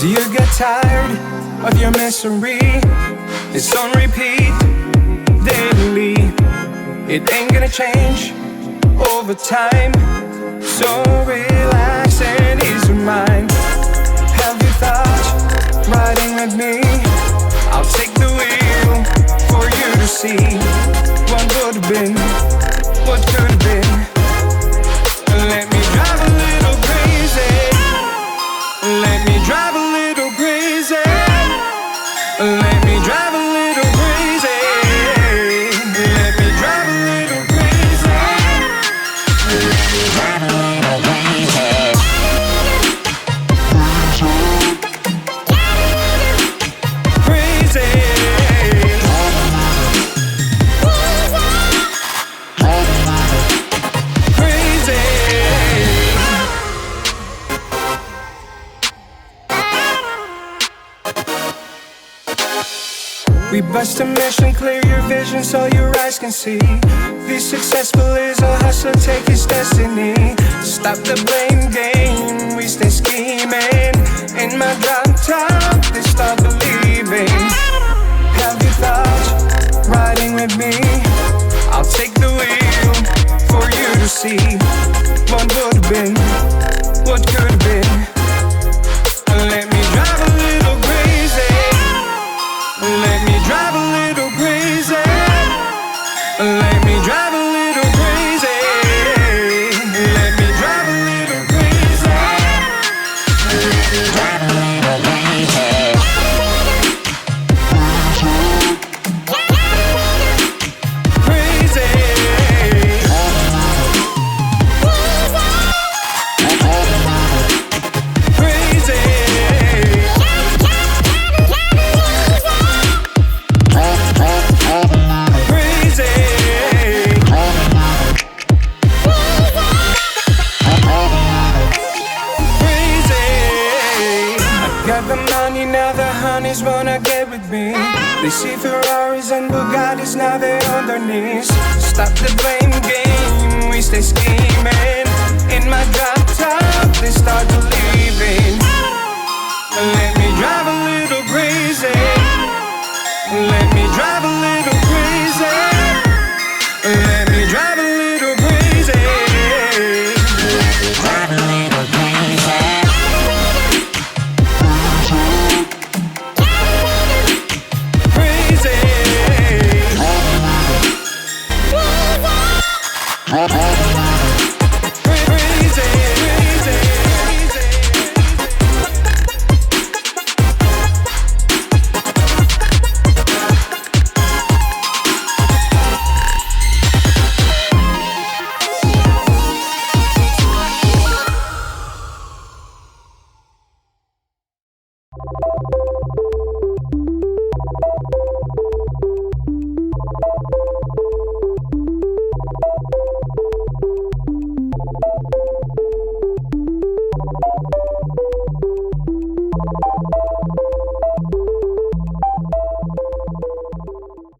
Do you get tired of your misery? It's on repeat daily. It ain't gonna change over time. So relax and ease your mind. Have you thought riding with me? I'll take the wheel for you to see what would have been, what could have been. Let me drive a little crazy. Let me drive a little crazy. Let me drive a little crazy. Let me drive a little crazy. Let me drive a little crazy. Crazy. We bust a mission, clear your vision so your eyes can see. Be successful is a hustler, take his destiny. Stop the blame game, we stay scheming. In my drop top, they start believing. Have you thought riding with me? I'll take the wheel for you to see what would have been, what could have been. Let me drive a little crazy. Let me drive a little crazy. Let me drive a little crazy. Let me drive a little crazy. Let me drive a little crazy. Wanna get with me. They see Ferraris and Bugattis, now they're on their knees. Stop the blame game, we stay scheming. In my drop top, they start believing.